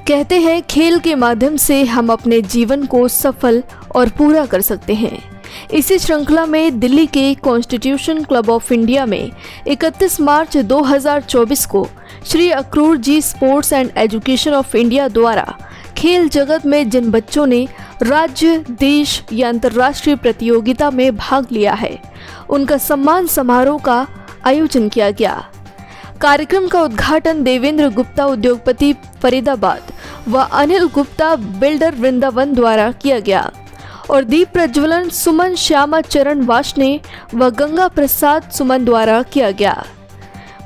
कहते हैं खेल के माध्यम से हम अपने जीवन को सफल और पूरा कर सकते हैं। इसी श्रृंखला में दिल्ली के कॉन्स्टिट्यूशन क्लब ऑफ इंडिया में 31 मार्च 2024 को Shri Akrur ji sports and education of India द्वारा खेल जगत में जिन बच्चों ने राज्य, देश या अंतर्राष्ट्रीय प्रतियोगिता में भाग लिया है, उनका सम्मान समारोह का आयोजन किया गया। कार्यक्रम का उद्घाटन देवेंद्र गुप्ता उद्योगपति फरीदाबाद व अनिल गुप्ता बिल्डर वृंदावन द्वारा किया गया और दीप प्रज्वलन सुमन श्यामा चरण वाशने व गंगा प्रसाद सुमन द्वारा किया गया।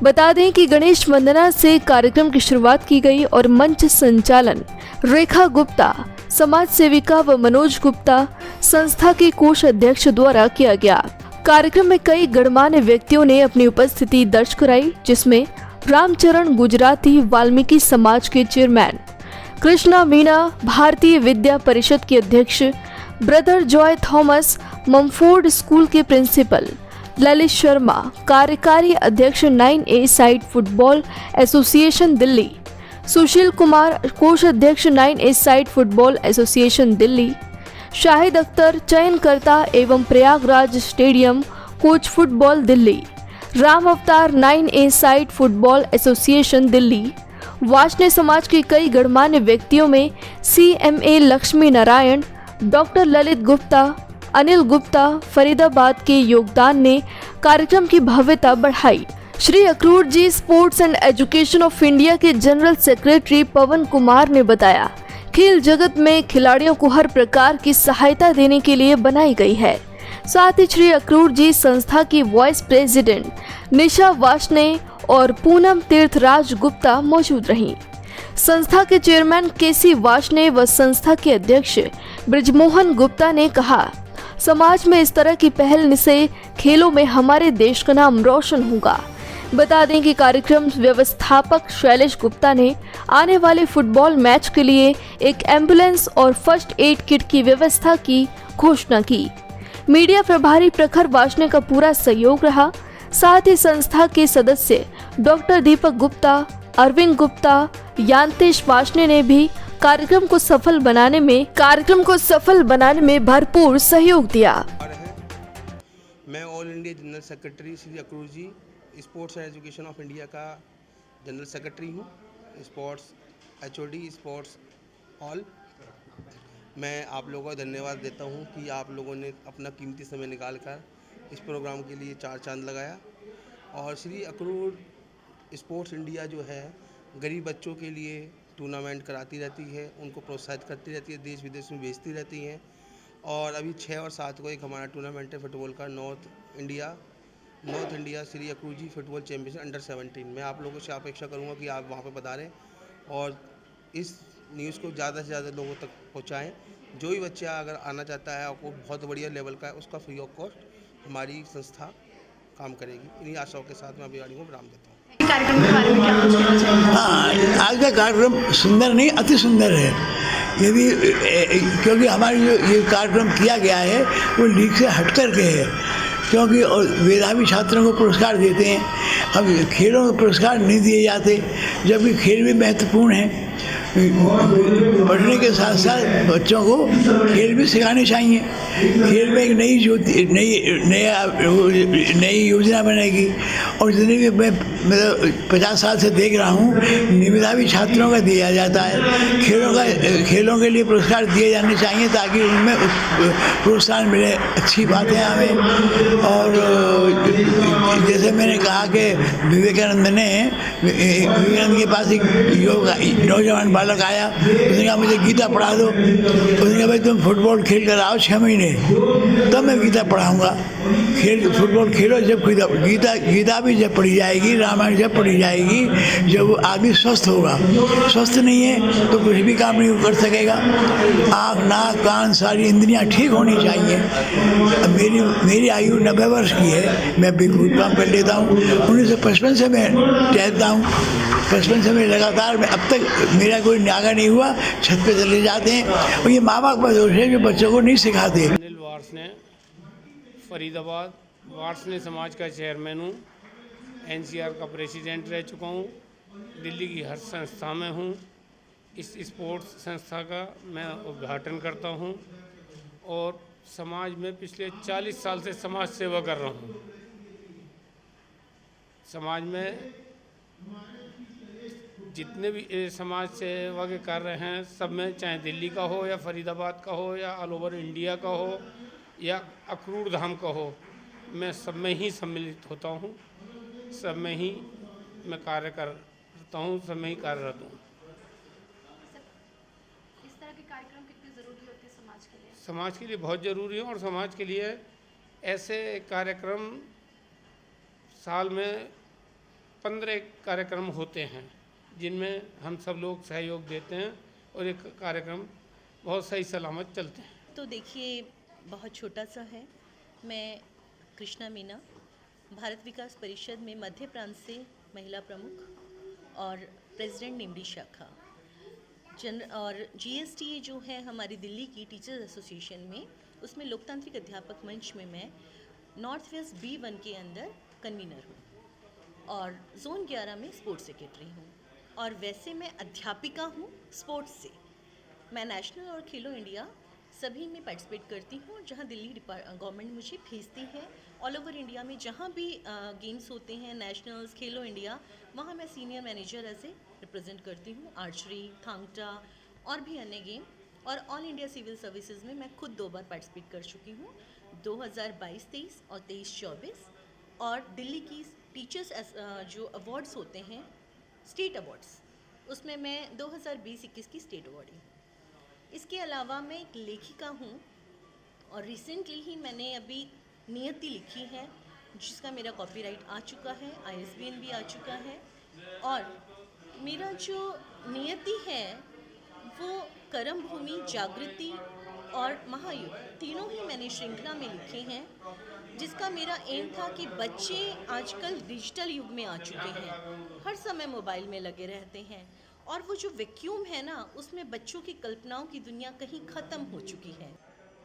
बता दें कि गणेश वंदना से कार्यक्रम की शुरुआत की गई और मंच संचालन रेखा गुप्ता, समाज सेविका व मनोज गुप्ता, संस्था के कोष अध्यक्ष द्वारा किया गया। कार्यक्रम में कई गणमान्य व्यक्तियों ने अपनी उपस्थिति दर्ज कराई, जिसमें रामचरण गुजराती वाल्मीकि समाज के चेयरमैन, कृष्णा मीणा भारतीय विद्या परिषद के अध्यक्ष, brother Joy Thomas Mumford school के प्रिंसिपल, ललित शर्मा कार्यकारी अध्यक्ष 9A side football association Delhi, Sushil Kumar कोषाध्यक्ष 9A side football association Delhi, Shahid Akhtar चयनकर्ता एवं Prayagraj stadium coach football Delhi, Ram Avtar 9A side football association Delhi, Varshney समाज के कई गणमान्य व्यक्तियों में CMA लक्ष्मी नारायण, डॉक्टर ललित गुप्ता, अनिल गुप्ता फरीदाबाद के योगदान ने कार्यक्रम की भव्यता बढ़ाई। Shri Akrur ji sports and education of India के जनरल सेक्रेटरी पवन कुमार ने बताया, खेल जगत में खिलाड़ियों को हर प्रकार की सहायता देने के लिए बनाई गई है। साथ ही श्री अक्रूर जी संस्था की वाइस प्रेसिडेंट निशा वाशने और पूनम तीर्थराज गुप्ता मौजूद रहीं। संस्था के चेयरमैन KC वाशने व संस्था के अध्यक्ष ब्रिजमोहन गुप्ता ने कहा, समाज में इस तरह की पहल से खेलों में हमारे देश का नाम रोशन होगा। बता दें कि कार्यक्रम व्यवस्थापक शैलेश गुप्ता ने आने वाले फुटबॉल मैच के लिए एक एम्बुलेंस और फर्स्ट एड किट की व्यवस्था की घोषणा की। मीडिया प्रभारी प्रखर वाशने का पूरा सहयोग रहा। साथ ही संस्था के सदस्य डॉक्टर दीपक गुप्ता, अरविंद गुप्ता, यांतेश वाशने ने भी कार्यक्रम को सफल बनाने में भरपूर सहयोग दिया। मैं all India general secretary Shri Akrur ji sports and education of India का जनरल सेक्रेटरी हूँ। Sports HOD sports all. मैं आप लोगों को धन्यवाद देता हूँ कि आप लोगों ने अपना कीमती समय निकालकर इस प्रोग्राम के लिए चार चांद लगाया। और श्री अक्रूर स्पोर्ट्स इंडिया जो है गरीब बच्चों के लिए टूर्नामेंट कराती रहती है, उनको प्रोत्साहित करती रहती है, देश विदेश में भेजती रहती हैं। और अभी 6 और 7 को एक हमारा टूर्नामेंट है फुटबॉल का नॉर्थ इंडिया श्री अक्रूर जी फुटबॉल चैम्पियनशिप अंडर 17। मैं आप लोगों से अपेक्षा करूंगा कि आप वहां पर पधारें और इस न्यूज़ को ज़्यादा से ज़्यादा लोगों तक पहुंचाएं। जो भी बच्चा अगर आना चाहता है आपको बहुत बढ़िया लेवल का है, उसका फ्री ऑफ कॉस्ट हमारी संस्था काम करेगी। इन्हीं आशाओं के साथ मैं अभिवाणी को विराम देता हूँ। कार्यक्रम के बारे में क्या कुछ कहना चाहेंगे? हाँ, आज का कार्यक्रम सुंदर नहीं अति सुंदर है। यदि क्योंकि हमारी जो ये कार्यक्रम किया गया है वो लीग से हट कर के है, क्योंकि और मेधावी छात्रों को पुरस्कार देते हैं। अब खेलों में पुरस्कार नहीं दिए जाते, जबकि खेल भी महत्वपूर्ण है। पढ़ने के साथ साथ बच्चों को खेल भी सिखाने चाहिए। खेल में एक नई योजना बनेगी। और जितने भी मैं 50 साल से देख रहा हूँ, मेधावी छात्रों का दिया जाता है। खेलों के लिए पुरस्कार दिए जाने चाहिए ताकि उनमें प्रोत्साहन मिले। अच्छी बातें हमें। और जैसे मैंने कहा कि विवेकानंद के पास एक नौजवान बालक आया, उसने कहा मुझे गीता पढ़ा दो। उसने कहा भाई तुम फुटबॉल खेल कर आओ 6 महीने, तब मैं गीता पढ़ाऊँगा। फुटबॉल खेलो, जब गीता भी जब पढ़ी जाएगी, रामायण जब पढ़ी जाएगी, जब वो आदमी स्वस्थ होगा। स्वस्थ नहीं है तो कुछ भी काम नहीं कर सकेगा। आँख, नाक, कान सारी इंद्रियाँ ठीक होनी चाहिए। मेरी आयु 90 वर्ष की है। मैं भी खूब काम कर लेता हूँ। 1955 से मैं टहलता हूँ। 55 से मैं लगातार अब तक मेरा कोई नागा नहीं हुआ। छत पे चले जाते हैं। और ये माँ बाप का दोष है जो बच्चों को नहीं सिखाते। अनिल वाशने फरीदाबाद वाशने समाज का चेयरमैन हूँ। NCR का प्रेसिडेंट रह चुका हूँ। दिल्ली की हर संस्था में हूँ। इस स्पोर्ट्स संस्था का मैं उद्घाटन करता हूं और समाज में पिछले 40 साल से समाज सेवा कर रहा हूं। समाज में जितने भी समाज सेवा के कार्य हैं सब में, चाहे दिल्ली का हो या फरीदाबाद का हो या ऑल ओवर इंडिया का हो या अक्रूर धाम का हो, मैं सब में ही सम्मिलित होता हूँ, सब में ही मैं कार्य करता हूँ, सब में ही कार्यरत हूँ। इस तरह के कार्यक्रम कितने ज़रूरी होते हैं समाज के लिए? समाज के लिए बहुत ज़रूरी है और समाज के लिए ऐसे कार्यक्रम साल में 15 कार्यक्रम होते हैं जिनमें हम सब लोग सहयोग देते हैं और एक कार्यक्रम बहुत सही सलामत चलते हैं। तो देखिए, बहुत छोटा सा है। मैं कृष्णा मीना, भारत विकास परिषद में मध्य प्रांत से महिला प्रमुख और प्रेसिडेंट निम्बी शाखा और GSTA जो है हमारी दिल्ली की टीचर्स एसोसिएशन में, उसमें लोकतांत्रिक अध्यापक मंच में मैं नॉर्थ वेस्ट B1 के अंदर कन्वीनर हूँ और जोन 11 में स्पोर्ट्स सेक्रेटरी हूँ। और वैसे मैं अध्यापिका हूँ स्पोर्ट्स से। मैं नेशनल और खेलो इंडिया सभी में पार्टिसिपेट करती हूँ, जहाँ दिल्ली गवर्नमेंट मुझे भेजती है। ऑल ओवर इंडिया में जहाँ भी गेम्स होते हैं, नेशनल्स, खेलो इंडिया, वहाँ मैं सीनियर मैनेजर ऐसे रिप्रेजेंट करती हूँ। आर्चरी, थांगटा और भी अन्य गेम। और ऑल इंडिया सिविल सर्विसेज में मैं खुद 2 बार पार्टिसिपेट कर चुकी हूँ, 2022-23 और 23-24। और दिल्ली की टीचर्स जो अवार्ड्स होते हैं, स्टेट अवार्ड्स, उसमें मैं 2020-21 की स्टेट अवार्ड हूँ। इसके अलावा मैं एक लेखिका हूँ और रिसेंटली ही मैंने अभी नियति लिखी है जिसका मेरा कॉपीराइट आ चुका है, ISBN भी आ चुका है। और मेरा जो नियति है वो कर्म भूमि, जागृति और महायुग, तीनों ही मैंने श्रृंखला में लिखे हैं, जिसका मेरा एम था कि बच्चे आजकल डिजिटल युग में आ चुके हैं, हर समय मोबाइल में लगे रहते हैं और वो जो वैक्यूम है ना, उसमें बच्चों की कल्पनाओं की दुनिया कहीं ख़त्म हो चुकी है।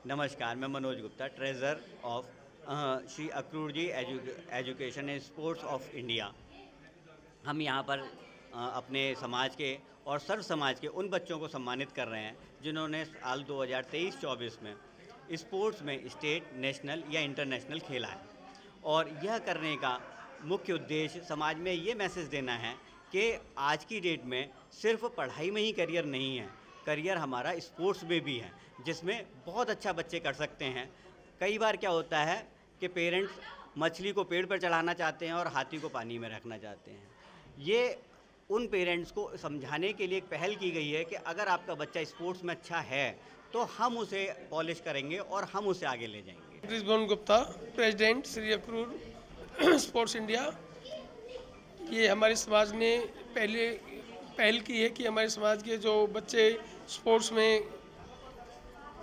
नमस्कार, मैं Manoj Gupta, treasurer of Shri Akrur ji education and sports of India. हम यहाँ पर अपने समाज के और सर्व समाज के उन बच्चों को सम्मानित कर रहे हैं जिन्होंने साल 2023-24 में स्पोर्ट्स में स्टेट, नेशनल या इंटरनेशनल खेला है। और यह करने का मुख्य उद्देश्य समाज में ये मैसेज देना है कि आज की डेट में सिर्फ पढ़ाई में ही करियर नहीं है, करियर हमारा स्पोर्ट्स में भी है, जिसमें बहुत अच्छा बच्चे कर सकते हैं। कई बार क्या होता है कि पेरेंट्स मछली को पेड़ पर चढ़ाना चाहते हैं और हाथी को पानी में रखना चाहते हैं। ये उन पेरेंट्स को समझाने के लिए एक पहल की गई है कि अगर आपका बच्चा स्पोर्ट्स में अच्छा है तो हम उसे पॉलिश करेंगे और हम उसे आगे ले जाएंगे। Rizwan Gupta, president Shri Akrur sports India. ये हमारे समाज ने पहल की है कि हमारे समाज के जो बच्चे स्पोर्ट्स में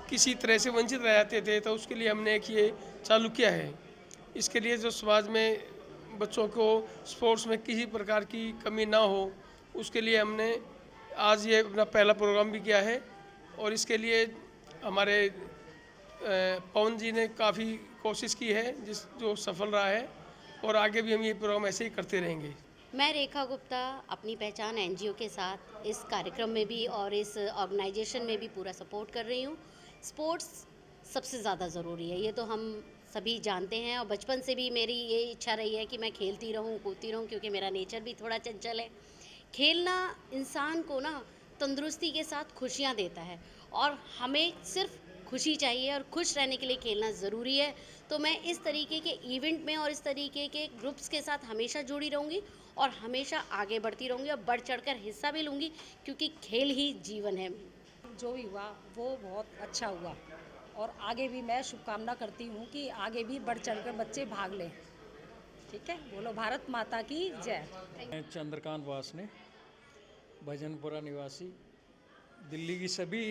किसी तरह से वंचित रह जाते थे, तो उसके लिए हमने एक ये चालू किया है। इसके लिए जो समाज में बच्चों को स्पोर्ट्स में किसी प्रकार की कमी ना हो, उसके लिए हमने आज ये अपना पहला प्रोग्राम भी किया है। और इसके लिए हमारे पवन जी ने काफ़ी कोशिश की है जो सफल रहा है, और आगे भी हम ये प्रोग्राम ऐसे ही करते रहेंगे। मैं रेखा गुप्ता अपनी पहचान NGO के साथ इस कार्यक्रम में भी और इस ऑर्गेनाइजेशन में भी पूरा सपोर्ट कर रही हूँ। स्पोर्ट्स सबसे ज़्यादा ज़रूरी है, ये तो हम सभी जानते हैं, और बचपन से भी मेरी ये इच्छा रही है कि मैं खेलती रहूं, कूदती रहूं, क्योंकि मेरा नेचर भी थोड़ा चंचल है। खेलना इंसान को ना तंदुरुस्ती के साथ खुशियां देता है, और हमें सिर्फ खुशी चाहिए और खुश रहने के लिए खेलना ज़रूरी है। तो मैं इस तरीके के इवेंट में और इस तरीके के ग्रुप्स के साथ हमेशा जुड़ी रहूँगी और हमेशा आगे बढ़ती रहूँगी और बढ़ चढ़कर हिस्सा भी लूँगी, क्योंकि खेल ही जीवन है। जो भी हुआ वो बहुत अच्छा हुआ, और आगे भी मैं शुभकामना करती हूँ कि आगे भी बढ़ चढ़कर बच्चे भाग लें। ठीक है, बोलो भारत माता की जय। मैं चंद्रकांत वासने, भजनपुरा निवासी, दिल्ली की सभी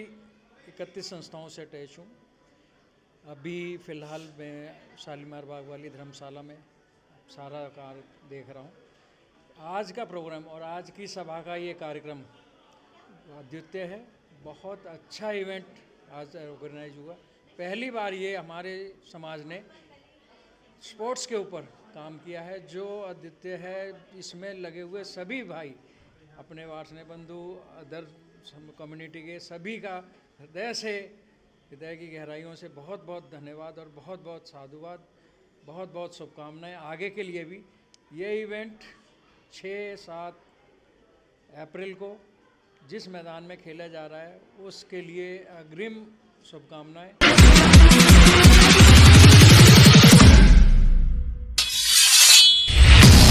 31 संस्थाओं से अटैच हूँ। अभी फ़िलहाल मैं शालीमार बाग वाली धर्मशाला में सारा कार्य देख रहा हूँ। आज का प्रोग्राम और आज की सभा का ये कार्यक्रम अद्वितीय है, बहुत अच्छा इवेंट आज ऑर्गेनाइज हुआ। पहली बार ये हमारे समाज ने स्पोर्ट्स के ऊपर काम किया है, जो अद्वितीय है। इसमें लगे हुए सभी भाई, अपने वार्षने बंधु, अदर कम्युनिटी के सभी का हृदय की गहराइयों से बहुत बहुत धन्यवाद और बहुत बहुत साधुवाद, बहुत बहुत शुभकामनाएं आगे के लिए भी। ये इवेंट 6-7 अप्रैल को जिस मैदान में खेला जा रहा है उसके लिए अग्रिम शुभकामनाएं।